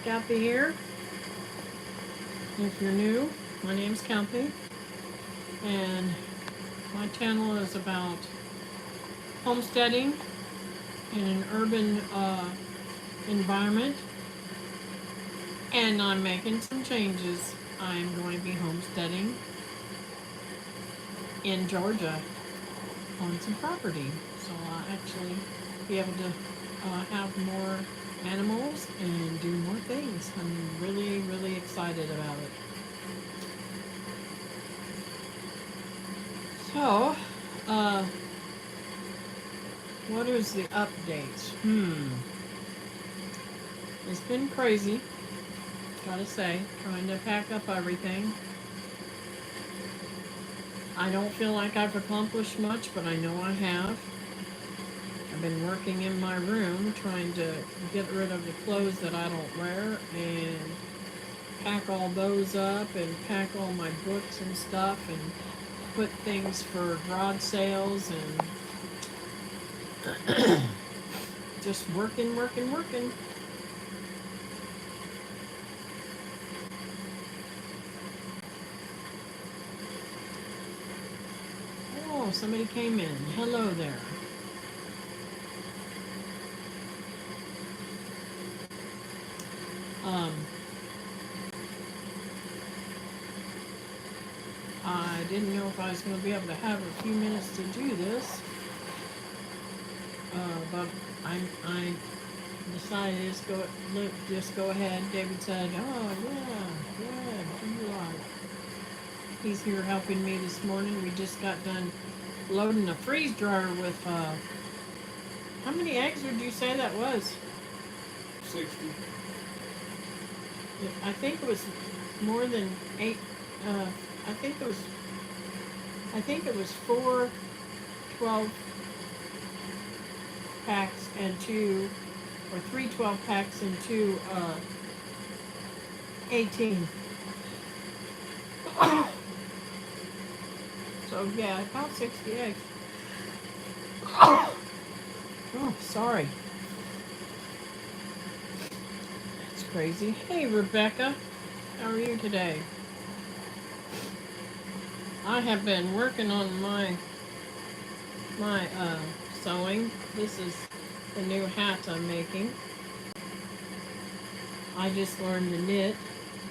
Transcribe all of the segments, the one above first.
Cathy here. If you're new, my name's Cathy, and my channel is about homesteading in an urban environment, and I'm making some changes. I'm going to be homesteading in Georgia on some property, so I'll actually be able to have more animals and do more things. I'm really, really excited about it. So, what is the updates? It's been crazy, gotta say, trying to pack up everything. I don't feel like I've accomplished much, but I know I have. I've been working in my room trying to get rid of the clothes that I don't wear and pack all those up and pack all my books and stuff and put things for garage sales and just working. Oh, somebody came in. Hello there. I didn't know if I was going to be able to have a few minutes to do this, but I decided to just go ahead. David said, "Oh yeah, do like." He's here helping me this morning. We just got done loading a freeze dryer with how many eggs would you say that was? 60. I think it was more than 8. I think it was 4 12 packs and 2, or 3 12 packs and 2 18. So yeah, about 60 eggs. Oh, sorry. That's crazy. Hey, Rebecca. How are you today? I have been working on my sewing. This is the new hat I'm making. I just learned to knit,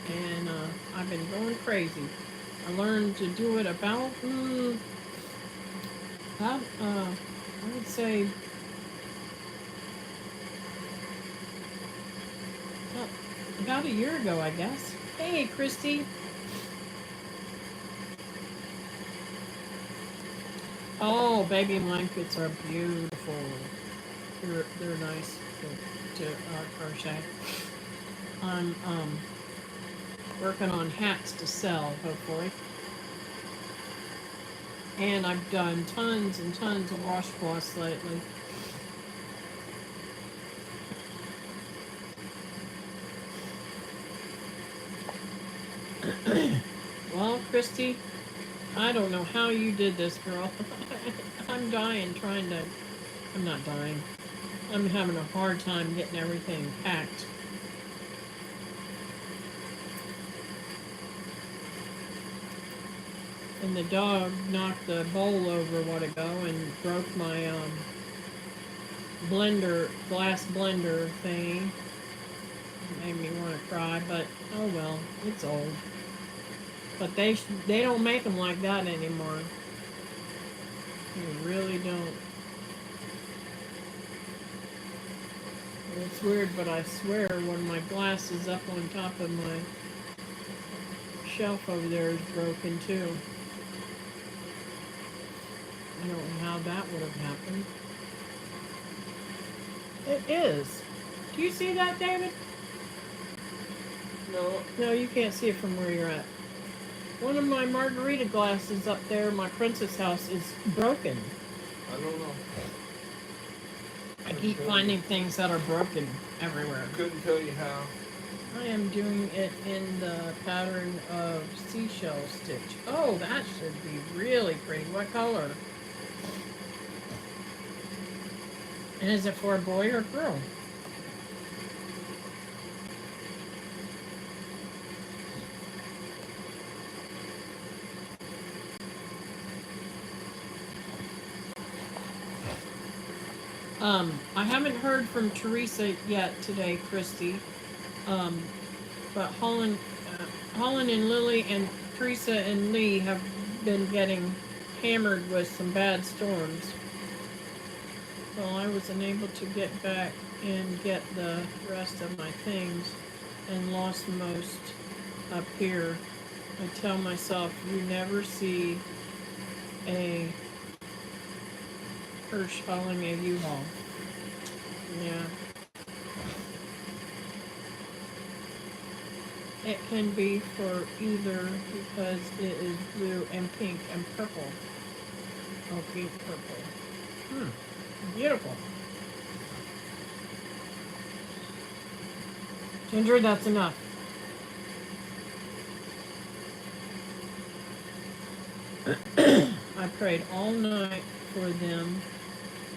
and I've been going crazy. I learned to do it about I would say about a year ago, I guess. Hey, Christy. Oh, baby blankets are beautiful. They're nice to crochet. I'm working on hats to sell, hopefully. And I've done tons and tons of washcloths lately. Well, Christy, I don't know how you did this, girl. I'm dying trying to... I'm not dying. I'm having a hard time getting everything packed. And the dog knocked the bowl over a while ago and broke my glass blender thingy. It made me want to cry, but oh well, it's old. But they don't make them like that anymore. They really don't. It's weird, but I swear when my glass is up on top of my shelf over there is broken too. I don't know how that would have happened. It is. Do you see that, David? No. No, you can't see it from where you're at. One of my margarita glasses up there in my princess house is broken. I don't know. I keep finding things that are broken everywhere. Couldn't tell you how. I am doing it in the pattern of seashell stitch. Oh, that should be really pretty. What color? And is it for a boy or a girl? I haven't heard from Teresa yet today, Christy. Um, but Holland and Lily and Teresa and Lee have been getting hammered with some bad storms. Well, I was unable to get back and get the rest of my things and lost most up here. I tell myself, you never see a Hirsch hauling a U-Haul. Yeah. It can be for either because it is blue and pink and purple. Oh, pink, purple. Beautiful. Ginger, that's enough. I prayed all night for them.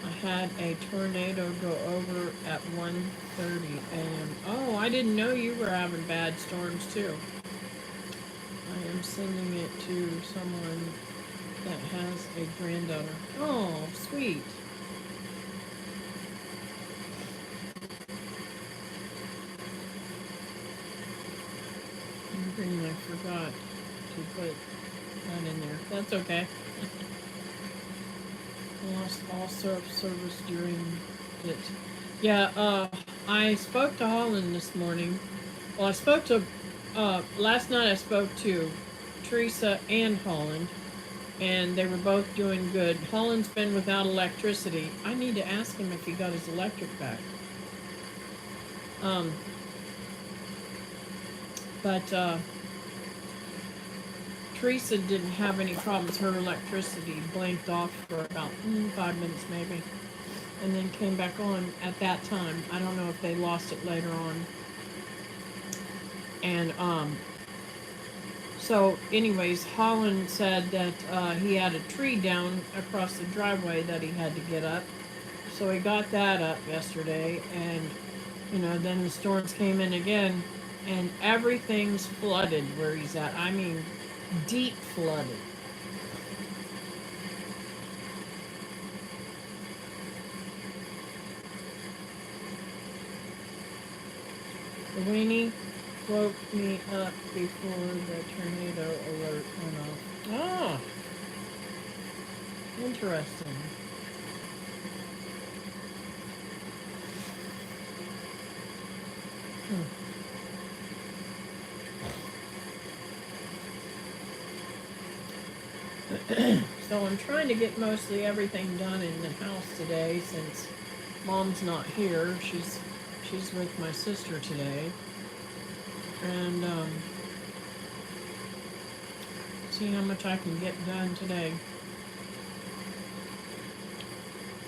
I had a tornado go over at 1:30 a.m. Oh, I didn't know you were having bad storms too. I am sending it to someone that has a granddaughter. Oh, sweet. I forgot to put that in there. That's okay. Lost all service during it. Yeah, I spoke to Holland this morning. Well, I spoke to, last night I spoke to Teresa and Holland, and they were both doing good. Holland's been without electricity. I need to ask him if he got his electric back. But Teresa didn't have any problems. Her electricity blinked off for about 5 minutes maybe, and then came back on at that time. I don't know if they lost it later on. And so anyways, Holland said that he had a tree down across the driveway that he had to get up. So he got that up yesterday, and then the storms came in again, and everything's flooded where he's at. I mean, deep flooded. The weenie woke me up before the tornado alert went off. Oh, interesting. So I'm trying to get mostly everything done in the house today since Mom's not here. She's with my sister today. And see how much I can get done today.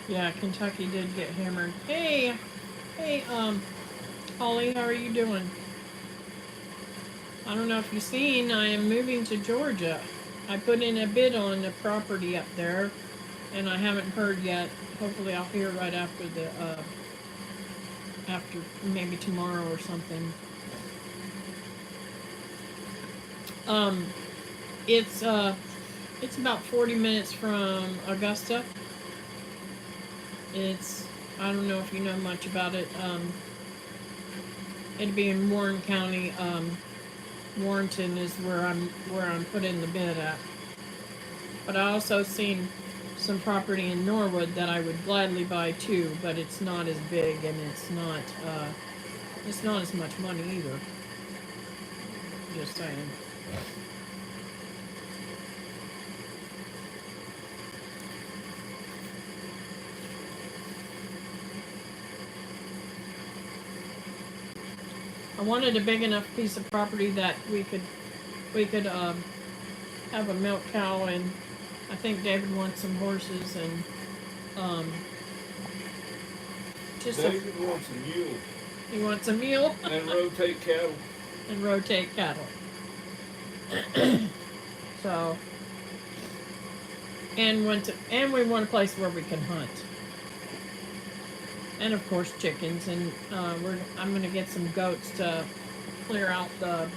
Yeah, Kentucky did get hammered. Hey, Holly, how are you doing? I don't know if you've seen, I am moving to Georgia. I put in a bid on the property up there, and I haven't heard yet. Hopefully I'll hear right after after maybe tomorrow or something. It's about 40 minutes from Augusta. I don't know if you know much about it. It'd be in Warren County. Warrenton is where I'm putting the bid at. But I also seen some property in Norwood that I would gladly buy too, but it's not as big and it's not as much money either. Just saying. I wanted a big enough piece of property that we could have a milk cow, and I think David wants some horses, and David wants a mule. He wants a mule. And rotate cattle. And rotate cattle. So, and we want a place where we can hunt. And of course chickens, and I'm gonna get some goats to clear out the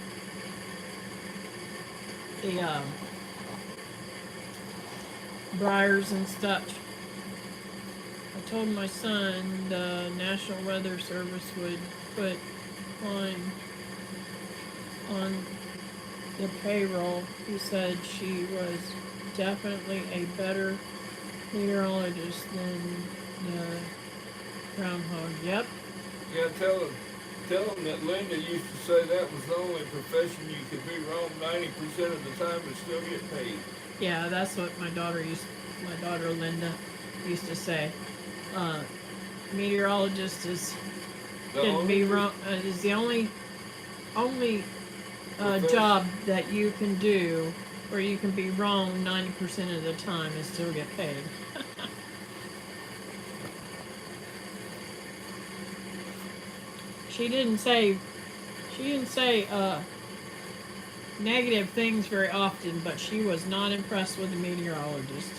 briars and stuff. I told my son the National Weather Service would put on the payroll. He said she was definitely a better meteorologist than the groundhog. Yep. Yeah, tell them that Linda used to say that was the only profession you could be wrong 90% of the time and still get paid. Yeah, that's what my daughter Linda used to say. Uh, Meteorologist can be wrong. Is the only job that you can do where you can be wrong 90% of the time and still get paid. She didn't say negative things very often, but she was not impressed with the meteorologist.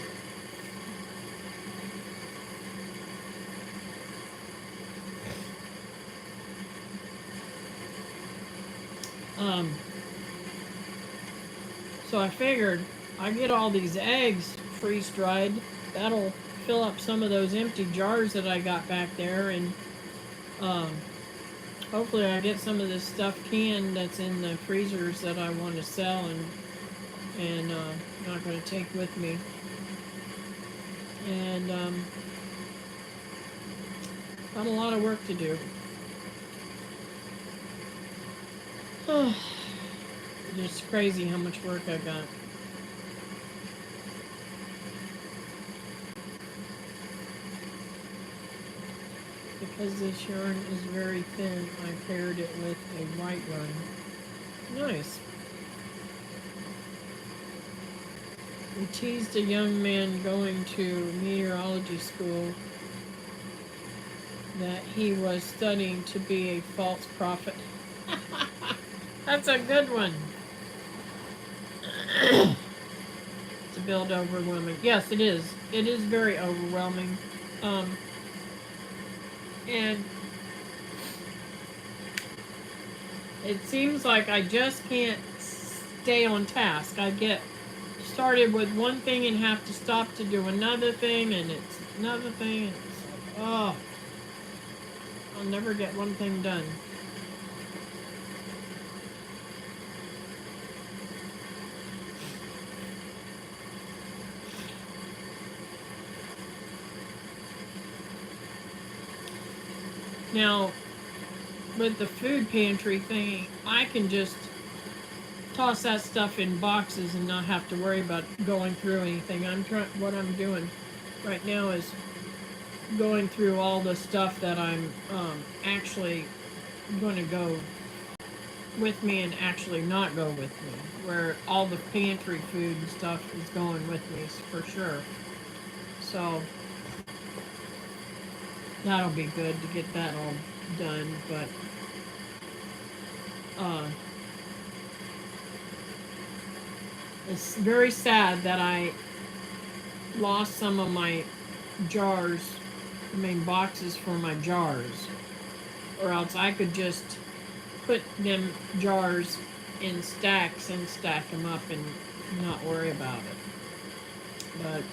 So I figured I get all these eggs freeze dried. That'll fill up some of those empty jars that I got back there, and hopefully I get some of this stuff canned that's in the freezers that I want to sell and not going to take with me. And got a lot of work to do. It's crazy how much work I got. Because this yarn is very thin, I paired it with a white yarn. Nice. We teased a young man going to meteorology school that he was studying to be a false prophet. That's a good one. To build overwhelming. Yes, it is. It is very overwhelming. And it seems like I just can't stay on task. I get started with one thing and have to stop to do another thing, and it's another thing, and it's like, oh, I'll never get one thing done. Now, with the food pantry thing, I can just toss that stuff in boxes and not have to worry about going through anything. What I'm doing right now is going through all the stuff that I'm actually going to go with me and actually not go with me. Where all the pantry food and stuff is going with me for sure. So that'll be good to get that all done, but it's very sad that I lost some of my boxes for my jars, or else I could just put them jars in stacks and stack them up and not worry about it. But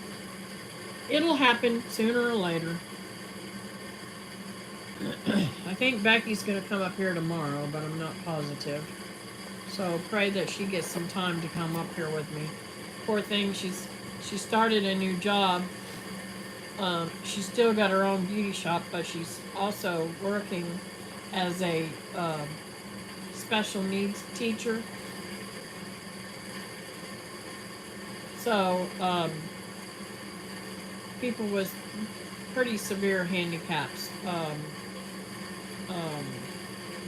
it'll happen sooner or later. I think Becky's going to come up here tomorrow, but I'm not positive. So pray that she gets some time to come up here with me. Poor thing, she started a new job. She's still got her own beauty shop, but she's also working as a special needs teacher. So people with pretty severe handicaps.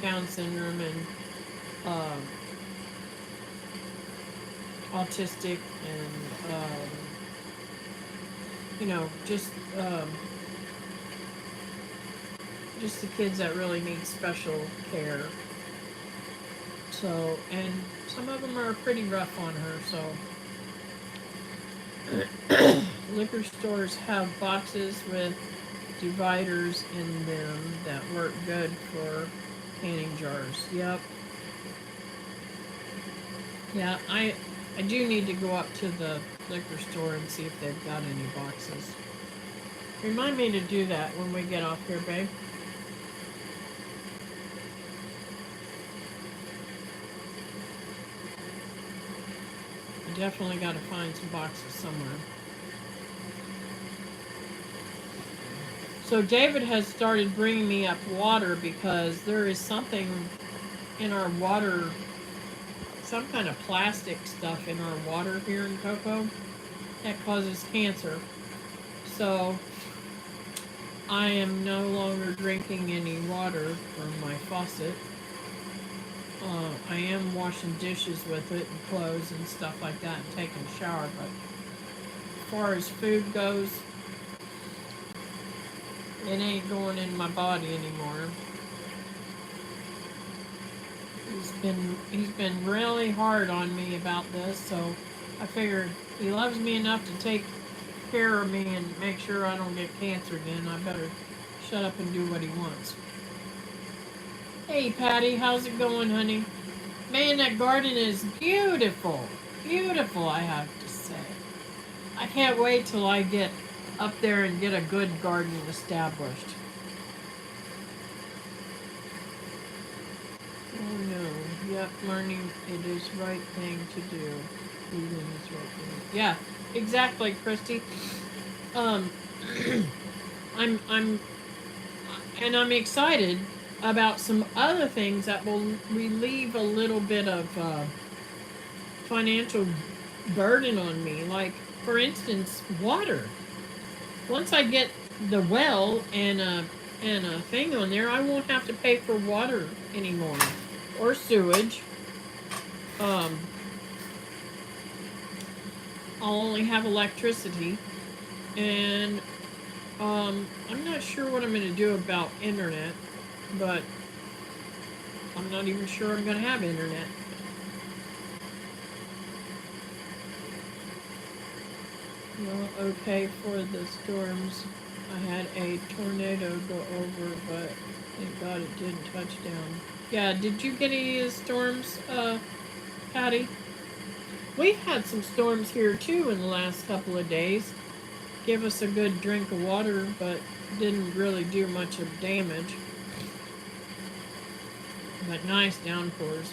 Down syndrome and autistic and just the kids that really need special care. So, and some of them are pretty rough on her. So liquor stores have boxes with dividers in them that work good for canning jars. Yep. Yeah, I do need to go up to the liquor store and see if they've got any boxes. Remind me to do that when we get off here, babe. I definitely got to find some boxes somewhere. So David has started bringing me up water because there is something in our water, some kind of plastic stuff in our water here in Cocoa that causes cancer. So I am no longer drinking any water from my faucet. I am washing dishes with it and clothes and stuff like that and taking a shower, but as far as food goes, it ain't going in my body anymore. He's been really hard on me about this, so I figured he loves me enough to take care of me and make sure I don't get cancer again. I better shut up and do what he wants. Hey Patty, how's it going, honey? Man, that garden is beautiful. Beautiful, I have to say. I can't wait till I get up there and get a good garden established. Oh no. Yep, learning it is right thing to do. Eating is right thing. Yeah, exactly, Christy. Um I'm I'm excited about some other things that will relieve a little bit of financial burden on me. Like, for instance, water. Once I get the well and a thing on there, I won't have to pay for water anymore or sewage. Um, I'll only have electricity, and I'm not sure what I'm going to do about internet, but I'm not even sure I'm going to have internet. Well, okay for the storms. I had a tornado go over, but thank God it didn't touch down. Yeah, did you get any of the storms, Patty? We've had some storms here too in the last couple of days. Give us a good drink of water, but didn't really do much of damage. But nice downpours.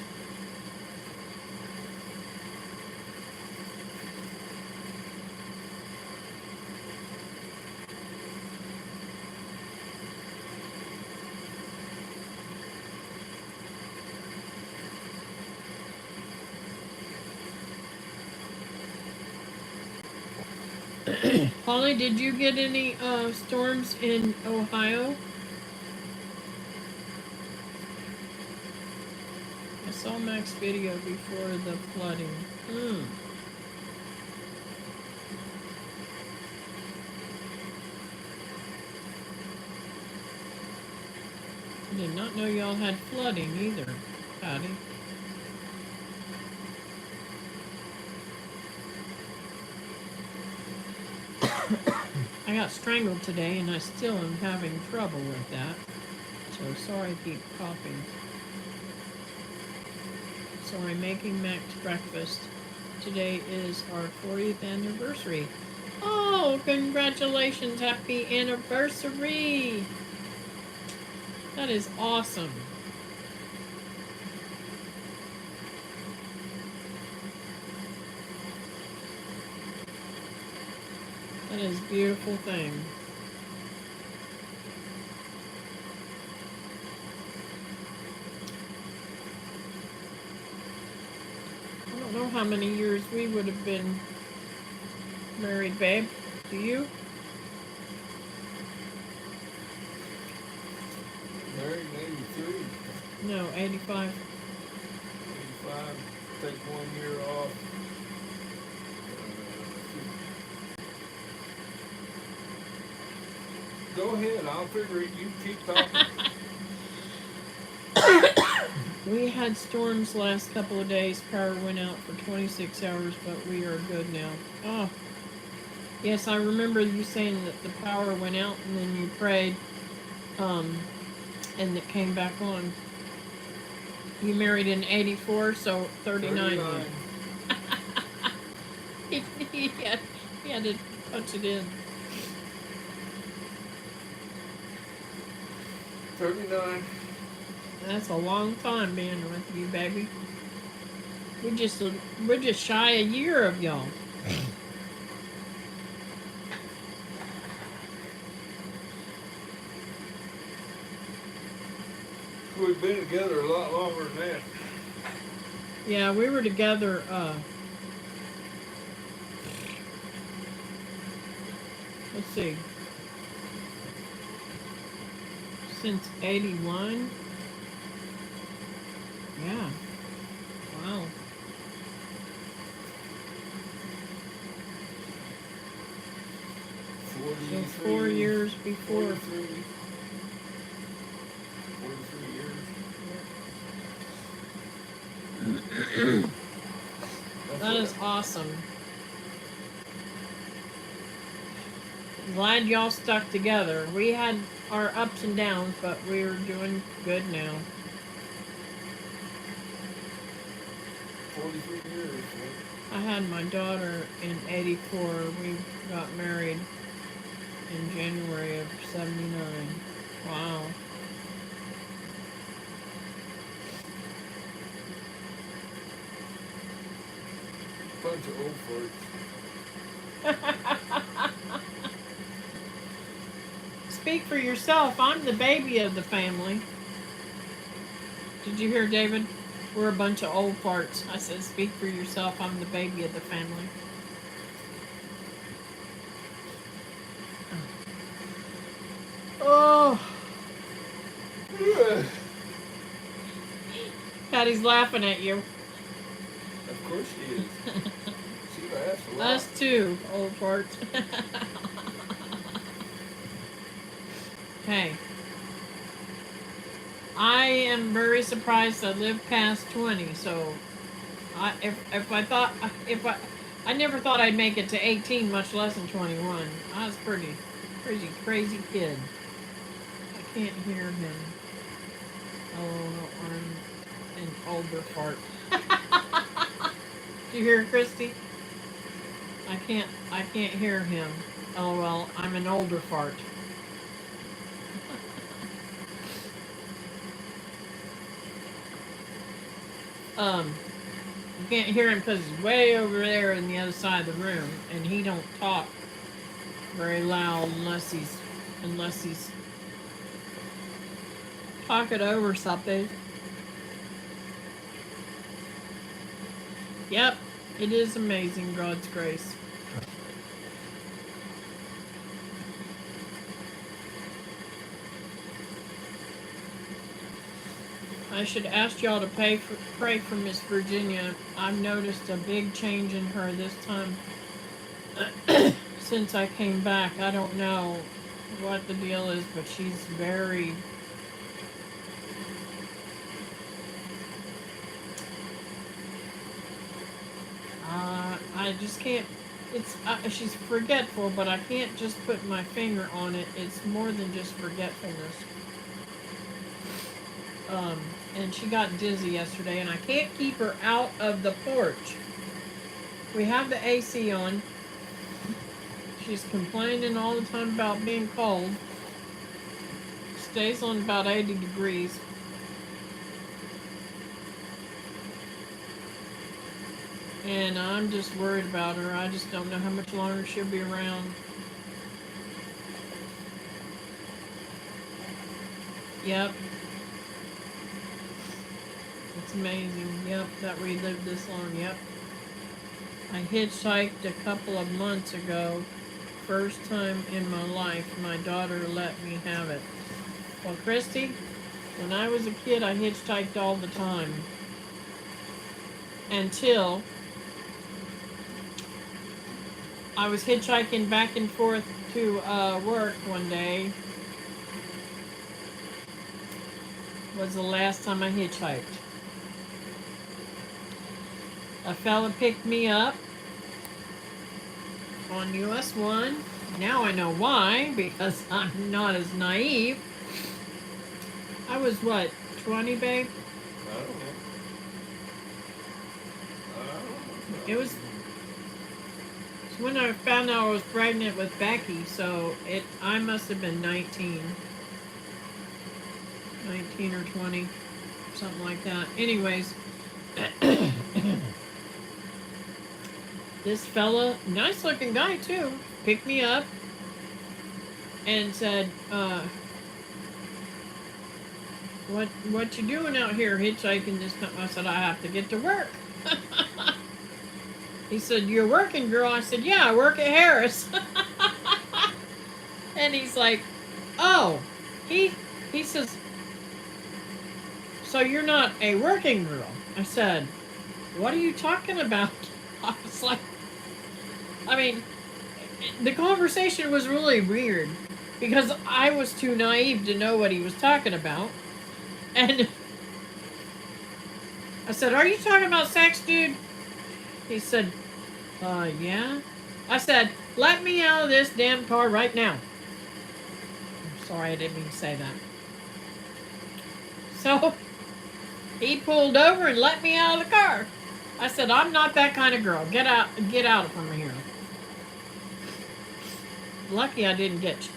Holly, did you get any storms in Ohio? I saw Mac's video before the flooding. I did not know y'all had flooding either, Patty. I got strangled today and I still am having trouble with that. So sorry I keep coughing. So I'm making Mac's breakfast. Today is our 40th anniversary. Oh, congratulations, happy anniversary! That is awesome. That is a beautiful thing. I don't know how many years we would have been married, babe. Do you? Married in 83. No, 85. 85. Take 1 year off. Go ahead, I'll figure it. You keep talking. We had storms last couple of days. Power went out for 26 hours, but we are good now. Oh, yes, I remember you saying that the power went out and then you prayed, and it came back on. You married in 84, so 39. he had to punch it in. 39. That's a long time being with you, baby. We're just shy a year of y'all. We've been together a lot longer than that. Yeah, we were together, let's see, since 81. Yeah. Wow. So 4 years before. 43 years. That is awesome. Glad y'all stuck together. We had our ups and downs, but we're doing good now. 43 years. I had my daughter in 84. We got married in January of 79. Wow. Bunch of old farts. Speak for yourself. I'm the baby of the family. Did you hear, David? We're a bunch of old farts. I said, speak for yourself. I'm the baby of the family. Oh. Patty's laughing at you. Of course she is. She laughs a lot. Us too, old farts. Hey. I am very surprised I lived past 20, so I never thought I'd make it to 18, much less than 21. I was pretty crazy kid. I can't hear him. Oh, I'm an older fart. Do you hear Christy? I can't hear him. Oh well, I'm an older fart. You can't hear him because he's way over there in the other side of the room, and he don't talk very loud unless he's talking over something. Yep, it is amazing, God's grace. I should ask y'all to pray for Miss Virginia. I've noticed a big change in her this time since I came back. I don't know what the deal is, but she's very... I just can't... It's she's forgetful, but I can't just put my finger on it. It's more than just forgetfulness. And she got dizzy yesterday, and I can't keep her out of the porch. We have the AC on. She's complaining all the time about being cold. Stays on about 80 degrees. And I'm just worried about her. I just don't know how much longer she'll be around. Yep. It's amazing. Yep, that we lived this long. Yep. I hitchhiked a couple of months ago. First time in my life, my daughter let me have it. Well, Christy, when I was a kid, I hitchhiked all the time. Until I was hitchhiking back and forth to work one day. Was the last time I hitchhiked. A fella picked me up on US 1. Now I know why, because I'm not as naive. I was what, 20, babe? I don't know. It was when I found out I was pregnant with Becky, so I must have been 19. 19 or 20, something like that. Anyways, this fella, nice looking guy too, picked me up and said, what you doing out here hitchhiking this time? I said, I have to get to work. He said, you're working, girl? I said, yeah, I work at Harris. And he's like, oh, he says, so you're not a working girl? I said, what are you talking about? I was like, I mean, the conversation was really weird because I was too naive to know what he was talking about. And I said, are you talking about sex, dude? He said, yeah. I said, let me out of this damn car right now. I'm sorry, I didn't mean to say that. So he pulled over and let me out of the car. I said, I'm not that kind of girl. Get out from here. Lucky I didn't get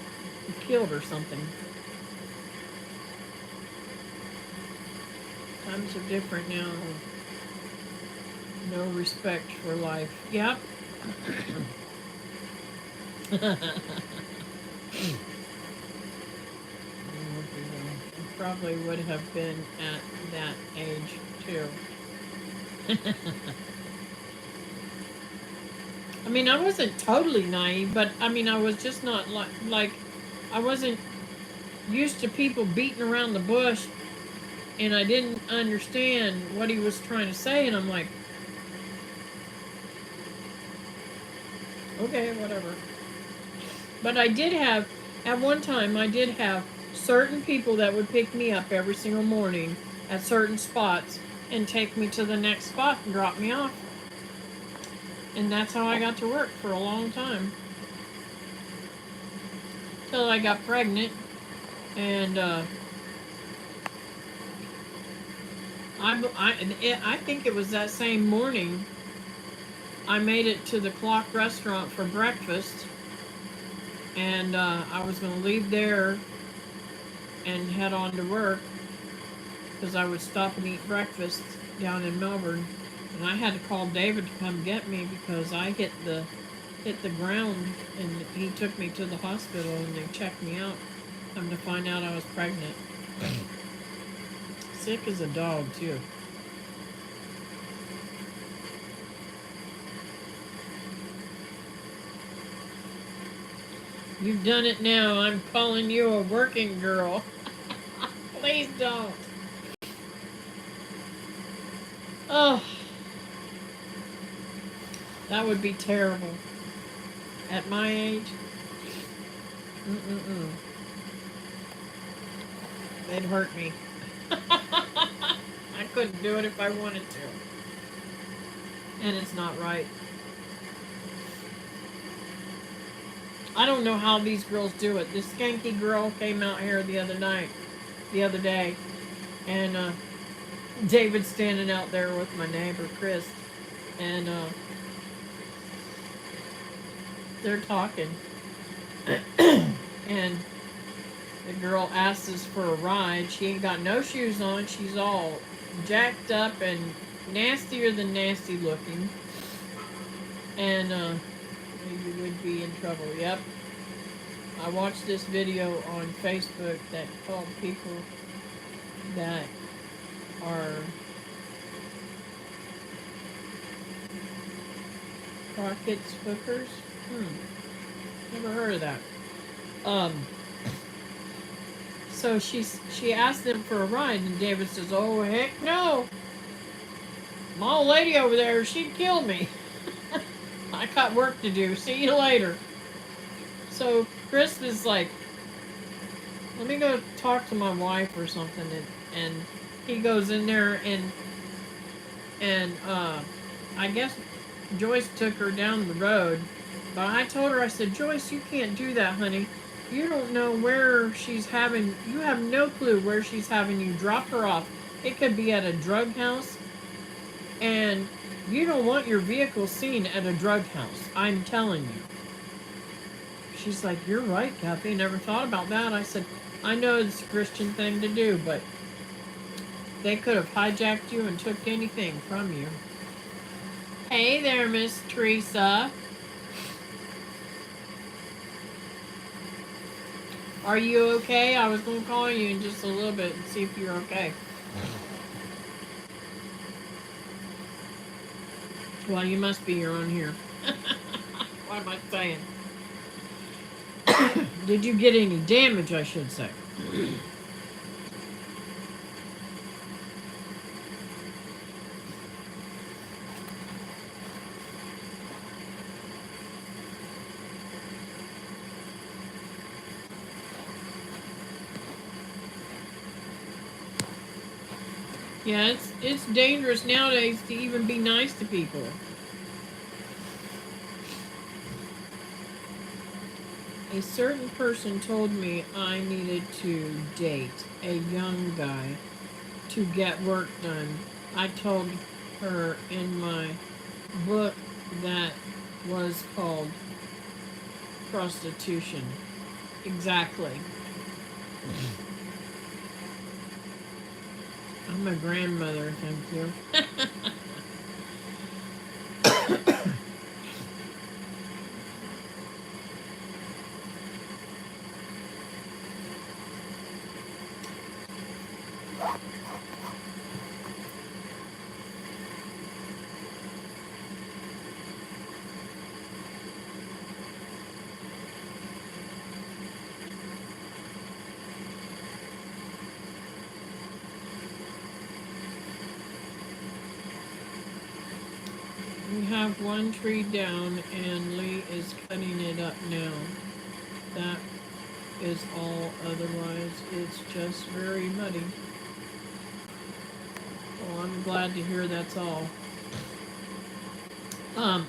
killed or something. Times are different now. No respect for life. Yep. I probably would have been at that age too. I mean, I wasn't totally naive, but I mean, I was just not like I wasn't used to people beating around the bush, and I didn't understand what he was trying to say, and I'm like, okay, whatever. But I did have, at one time, I did have certain people that would pick me up every single morning at certain spots and take me to the next spot and drop me off. And that's how I got to work for a long time. Till I got pregnant. And I think it was that same morning I made it to the Clock restaurant for breakfast. And I was going to leave there and head on to work because I would stop and eat breakfast down in Melbourne. And I had to call David to come get me because I hit the ground, and he took me to the hospital and they checked me out. Come to find out I was pregnant. Sick as a dog too. You've done it now. I'm calling you a working girl. Please don't. Oh. That would be terrible. At my age. They'd hurt me. I couldn't do it if I wanted to. And it's not right. I don't know how these girls do it. This skanky girl came out here the other day, and David's standing out there with my neighbor Chris, and they're talking, and the girl asks us for a ride. She ain't got no shoes on. She's all jacked up and nastier than nasty looking, and you would be in trouble. Yep. I watched this video on Facebook that called people that are Crockett's hookers. Never heard of that. So she asked them for a ride, and David says, "Oh heck no! My old lady over there, she'd kill me. I got work to do. See you later." So Chris is like, "Let me go talk to my wife or something," and he goes in there and I guess Joyce took her down the road, but I told her, I said, "Joyce, you can't do that, honey. You don't know where she's having, you have no clue where she's having you drop her off. It could be at a drug house, and you don't want your vehicle seen at a drug house. I'm telling you." She's like, you're right, Cathy. Never thought about that. I said, I know it's a Christian thing to do, but they could have hijacked you and took anything from you. Hey there, Miss Teresa. Are you okay? I was going to call you in just a little bit and see if you're okay. Well, you must be. You're on here. What am I saying? Did you get any damage, I should say? Yeah, it's dangerous nowadays to even be nice to people. A certain person told me I needed to date a young guy to get work done. I told her in my book that was called Prostitution. Exactly. I'm a grandmother, thank you. We have one tree down and Lee is cutting it up now. That is all, otherwise it's just very muddy. Well, I'm glad to hear that's all. Um,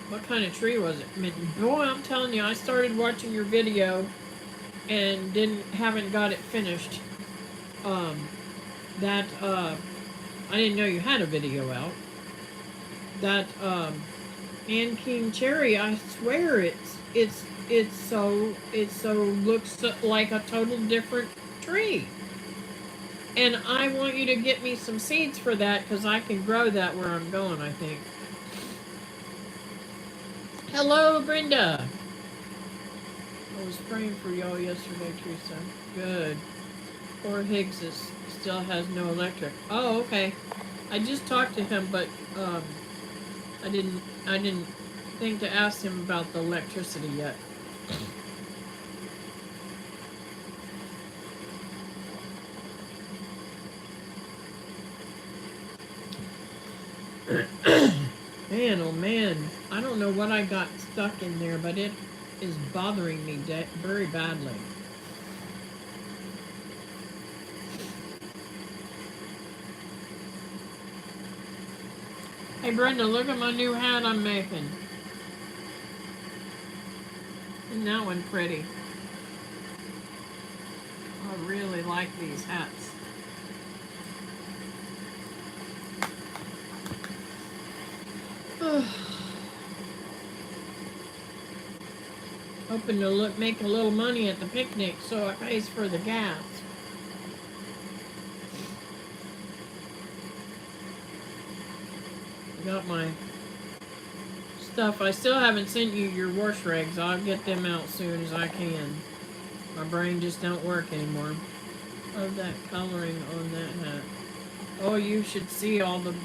what kind of tree was it? Boy, I'm telling you, I started watching your video and haven't got it finished. I didn't know you had a video out. That Ann King cherry, I swear it's so looks like a total different tree. And I want you to get me some seeds for that because I can grow that where I'm going, I think. Hello, Brenda. I was praying for y'all yesterday, Teresa. Good. Poor Higgs still has no electric. Oh, okay. I just talked to him, but I didn't think to ask him about the electricity yet. Man, oh man, I don't know what I got stuck in there, but it is bothering me very badly. Hey Brenda, look at my new hat I'm making. Isn't that one pretty? I really like these hats. Hoping to make a little money at the picnic so it pays for the gas. Got my stuff. I still haven't sent you your wash rags. I'll get them out soon as I can. My brain just don't work anymore. Love that coloring on that hat. Oh, you should see all the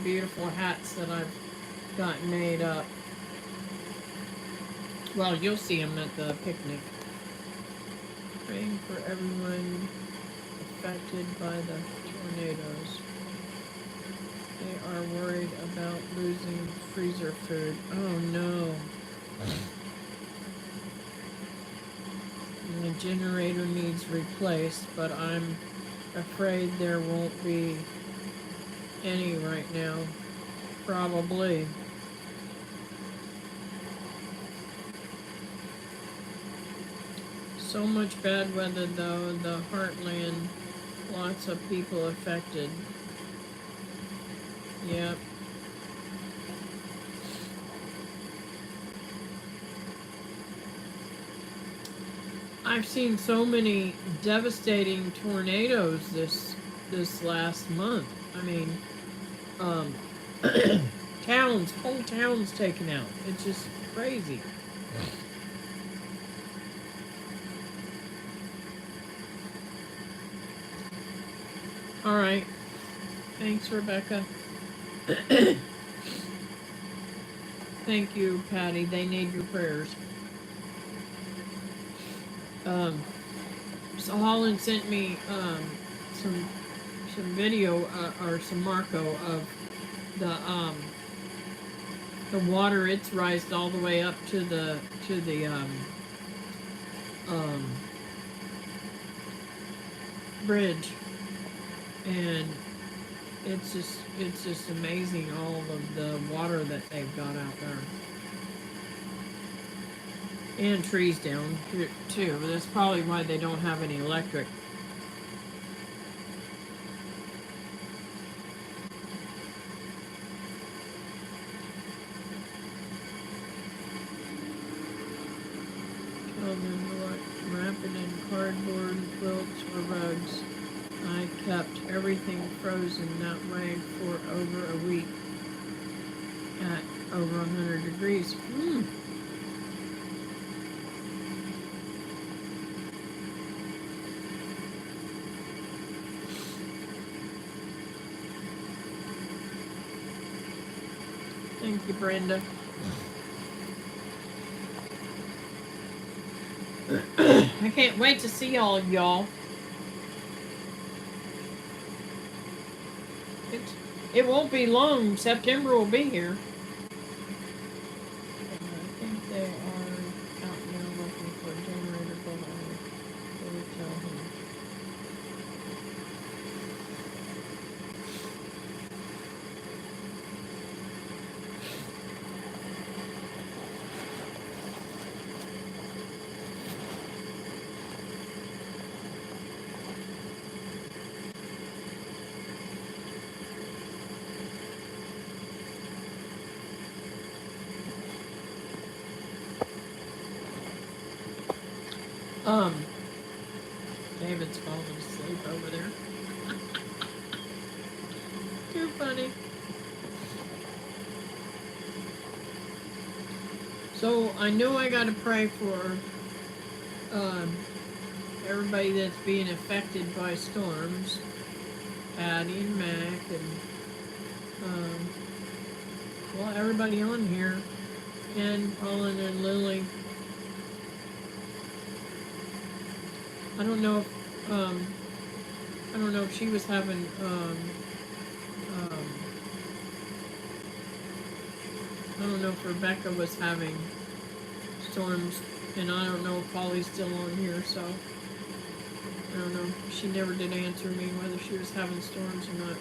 beautiful hats that I've got made up. Well, you'll see them at the picnic. Praying for everyone affected by the tornadoes. They are worried about losing freezer food. Oh no. And the generator needs replaced, but I'm afraid there won't be any right now. Probably. So much bad weather though, the heartland, lots of people affected. Yep. I've seen so many devastating tornadoes this last month. I mean, um, whole towns taken out. It's just crazy. All right. Thanks, Rebecca. Thank you, Patty. They need your prayers. So Holland sent me some video or some Marco of the water. It's rised all the way up to the um, bridge, and it's just amazing all of the water that they've got out there. And trees down here too. That's probably why they don't have any electric. Children wrapped in cardboard quilts or rugs. I kept everything frozen that way for over a week at over 100 degrees. Thank you, Brenda. I can't wait to see all of y'all. It won't be long. September will be here. I think they are out now looking for a generator, but I will tell him. David's falling asleep over there. Too funny. So I know I gotta pray for everybody that's being affected by storms. Patty and Mac and well, everybody on here. Ken, Colin, and Lily. I don't know if she was having I don't know if Rebecca was having storms, and I don't know if Polly's still on here, so I don't know. She never did answer me whether she was having storms or not.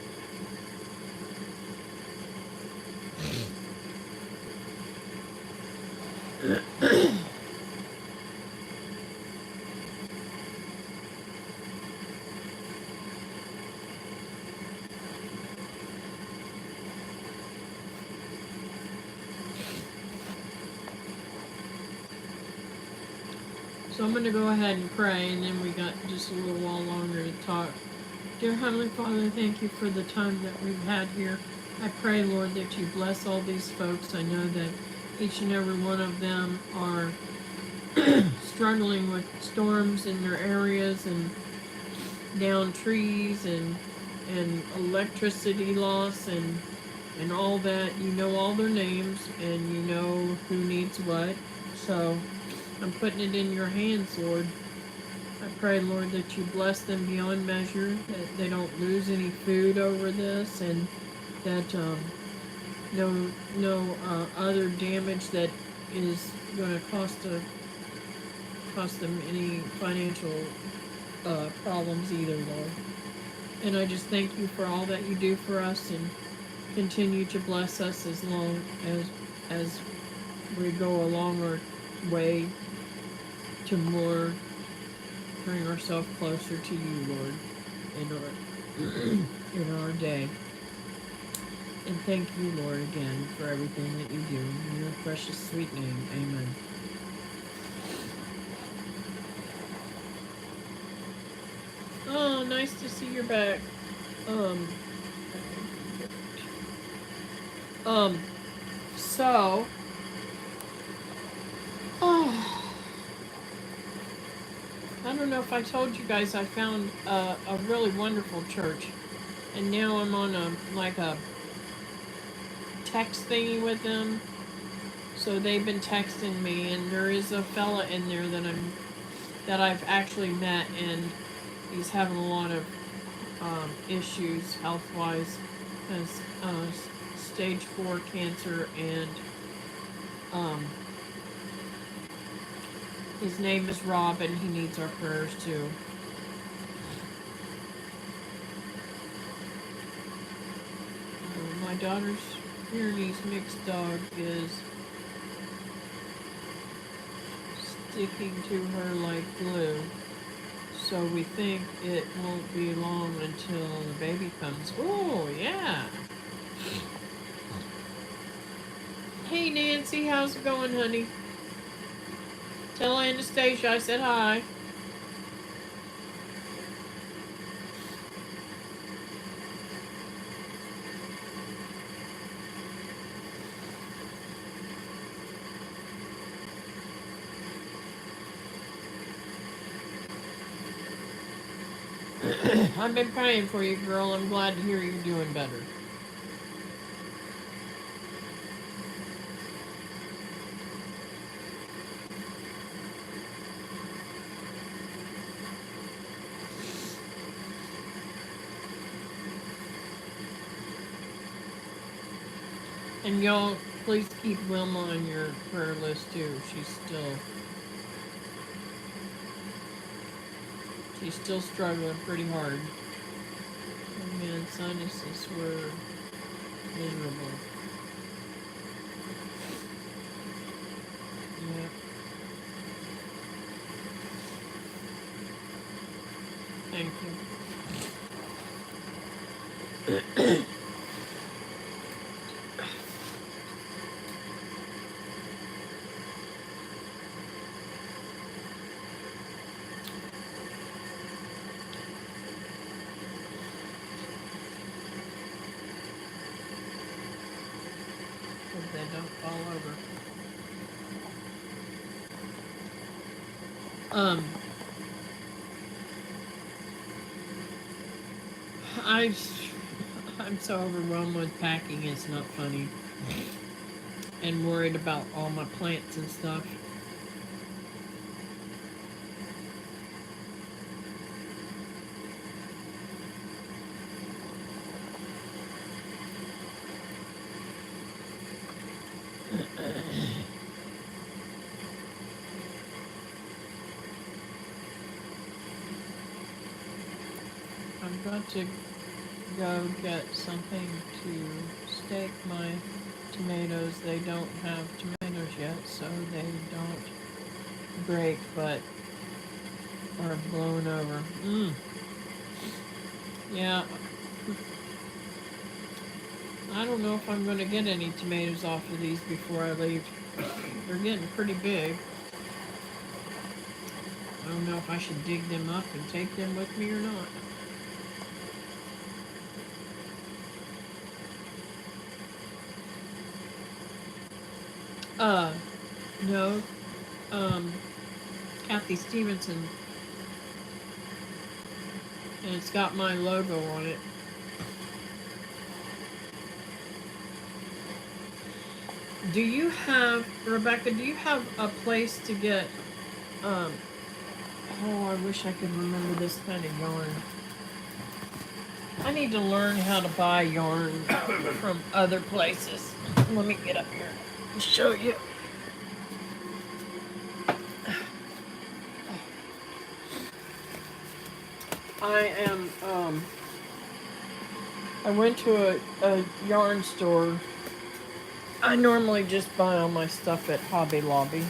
So I'm going to go ahead and pray, and then we got just a little while longer to talk. Dear Heavenly Father, thank you for the time that we've had here. I pray, Lord, that you bless all these folks. I know that each and every one of them are struggling with storms in their areas and down trees and electricity loss and all that. You know all their names, and you know who needs what. So I'm putting it in your hands, Lord. I pray, Lord, that you bless them beyond measure, that they don't lose any food over this, and that no other damage that is going to cost them any financial problems either, Lord. And I just thank you for all that you do for us, and continue to bless us as long as we go along our way to more bring ourselves closer to you, Lord, in our day. And thank you, Lord, again for everything that you do. In your precious sweet name, amen. nice to see you're back. Um, so, oh, I don't know if I told you guys I found a really wonderful church, and now I'm on a text thingy with them. So they've been texting me, and there is a fella in there that I've actually met, and he's having a lot of issues health-wise, has stage 4 cancer, and his name is Rob, and he needs our prayers too. My daughter's Pyrenees mixed dog is sticking to her like glue, so we think it won't be long until the baby comes. Oh, yeah. Hey, Nancy, how's it going, honey? Tell Anastasia I said hi. I've been praying for you, girl. I'm glad to hear you're doing better. And y'all, please keep Wilma on your prayer list too. She's still struggling pretty hard. Oh man, sinuses were miserable. Yeah. Thank you. Hope they don't fall over. I I'm so overwhelmed with packing, it's not funny. And worried about all my plants and stuff. I've got to go get something to stake my tomatoes. They don't have tomatoes yet, so they don't break, but are blown over. Yeah. I don't know if I'm going to get any tomatoes off of these before I leave. They're getting pretty big. I don't know if I should dig them up and take them with me or not. No. Cathy Stevenson. And it's got my logo on it. Do you have, Rebecca, do you have a place to get, oh, I wish I could remember this kind of yarn. I need to learn how to buy yarn from other places. Let me get up here and show you. I went to a yarn store. I normally just buy all my stuff at Hobby Lobby.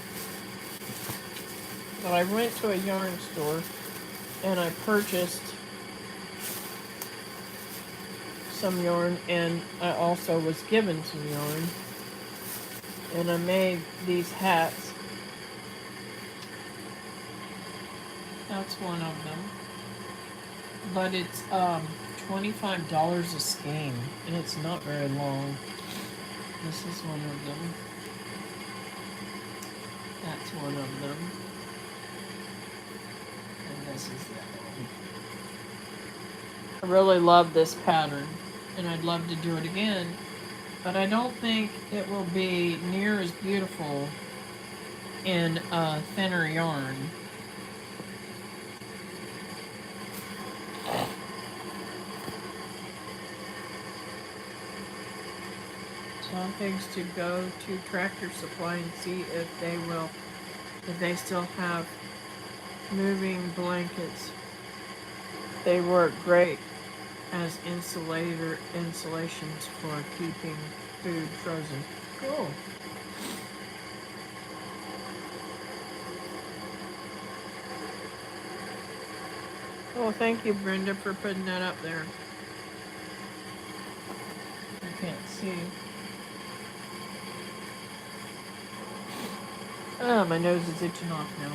But I went to a yarn store and I purchased some yarn, and I also was given some yarn. And I made these hats. That's one of them. but it's $25 a skein, and it's not very long. This is one of them. That's one of them. And this is the other one. I really love this pattern, and I'd love to do it again, but I don't think it will be near as beautiful in thinner yarn. Tom Pigs to go to Tractor Supply and see if they still have moving blankets. They work great as insulations for keeping food frozen. Cool. Oh, thank you, Brenda, for putting that up there. I can't see. Oh, my nose is itching off now.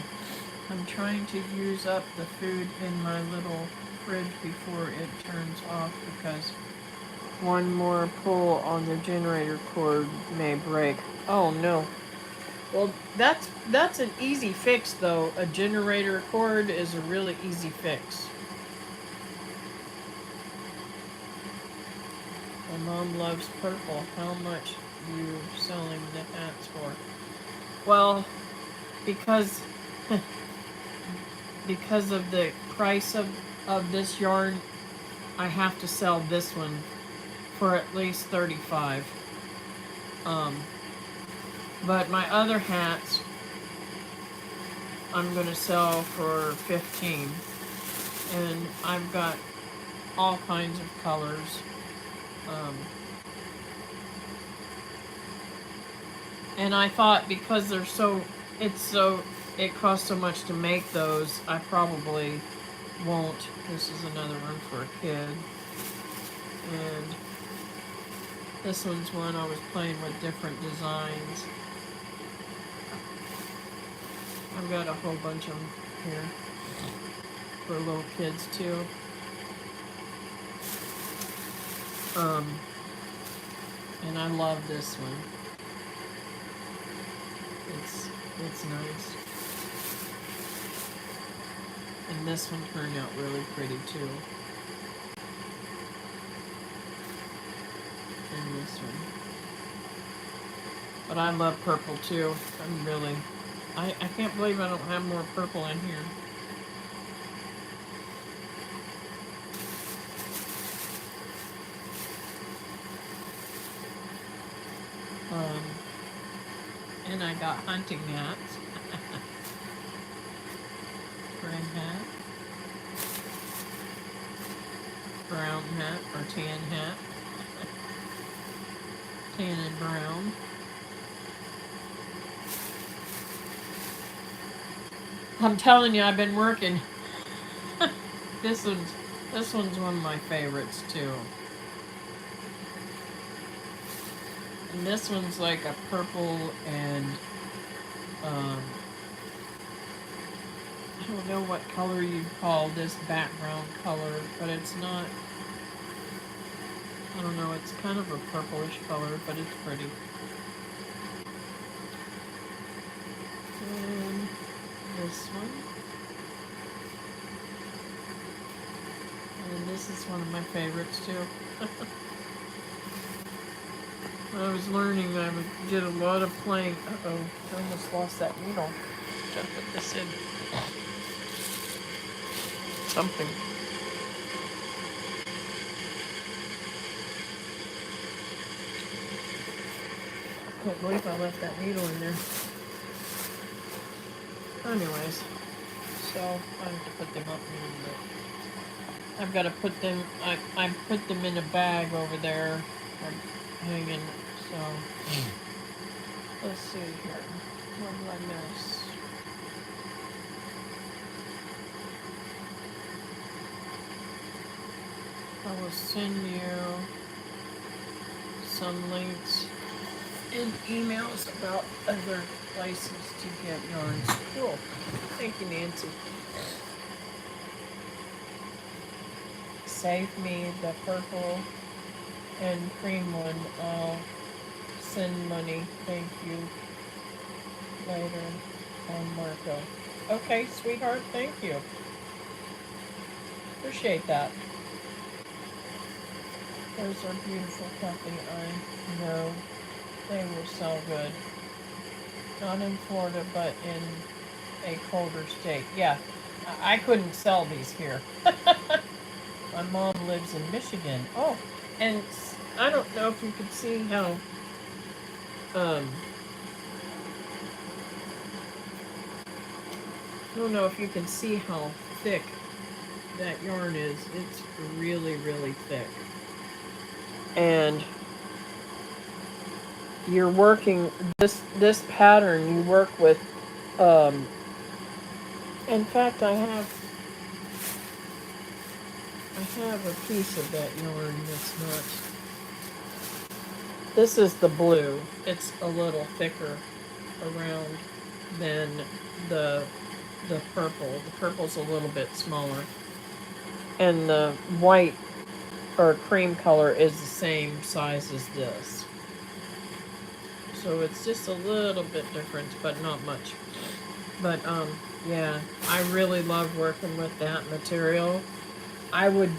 I'm trying to use up the food in my little fridge before it turns off because one more pull on the generator cord may break. Oh no. Well, that's an easy fix though. A generator cord is a really easy fix. My mom loves purple. How much are you selling the hats for? Well, because because of the price of this yarn, I have to sell this one for at least 35. But my other hats I'm gonna sell for 15. And I've got all kinds of colors. And I thought because they're it costs so much to make those, I probably won't. This is another one for a kid. And this one's one I was playing with different designs. I've got a whole bunch of them here for little kids too. And I love this one. It's nice. And this one turned out really pretty too. And this one. But I love purple too. I can't believe I don't have more purple in here. And I got hunting hats. Red hat. Brown hat or tan hat. Tan and brown. I'm telling you, I've been working. This one's one of my favorites too. And this one's like a purple and I don't know what color you'd call this background color, but it's not. I don't know. It's kind of a purplish color, but it's pretty. And this one. And this is one of my favorites too. When I was learning, I did a lot of playing. Uh-oh, I almost lost that needle. Gotta put this in something. I can't believe I left that needle in there. Anyways, so I have to put them up in a little bit. I've got to put them, I put them in a bag over there, hanging, so. Let's see here. What did I miss? I will send you some links in emails about other places to get yarns. Cool. Thank you, Nancy. save me the purple and cream one. I'll send money. Thank you later on Marco. Okay, sweetheart, thank you. Appreciate that. Those are beautiful, Cathy. I know they were so good. Not in Florida, but in a colder state. Yeah, I couldn't sell these here. My mom lives in Michigan. Oh, and I don't know if you could see how, I don't know if you can see how thick that yarn is. It's really, really thick. And you're working this pattern you work with, in fact I have a piece of that yarn that's not. This is the blue. It's a little thicker around than the purple. The purple's a little bit smaller. And the white or cream color is the same size as this. So it's just a little bit different, but not much. But yeah, I really love working with that material. I would,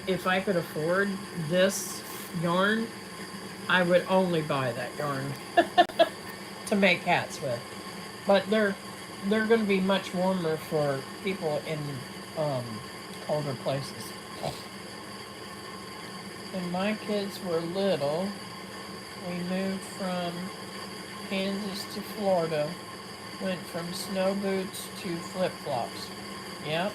if I could afford this yarn, I would only buy that yarn to make hats with. But they're going to be much warmer for people in colder places. When my kids were little, we moved from Kansas to Florida. Went from snow boots to flip-flops. Yep.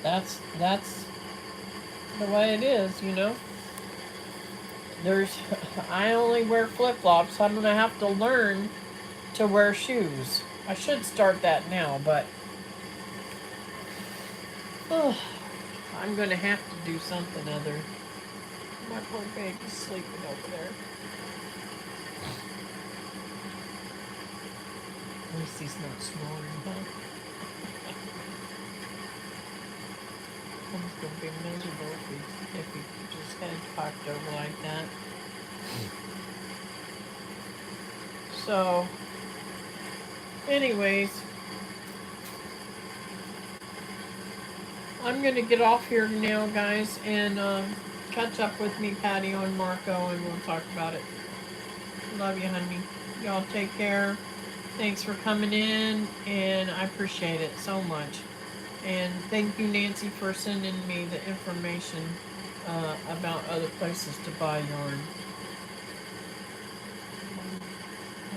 That's the way it is, you know. I only wear flip-flops. I'm gonna have to learn to wear shoes. I should start that now, but I'm gonna have to do something other. My poor baby's sleeping over there. At least he's not snoring, huh? It's gonna be miserable if he just kind of cocked over like that. So, anyways, I'm gonna get off here now, guys, and catch up with me, Patty, on Marco, and we'll talk about it. Love you, honey. Y'all take care. Thanks for coming in, and I appreciate it so much. And thank you, Nancy, for sending me the information about other places to buy yarn.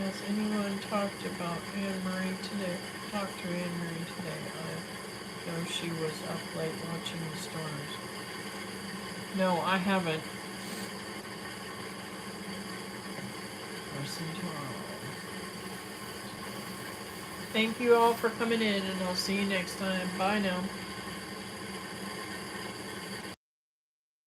Has anyone talked about Anne-Marie today? Talked to Anne-Marie today. I know she was up late watching the stars. No, I haven't. Listen to all. Thank you all for coming in, and I'll see you next time. Bye now.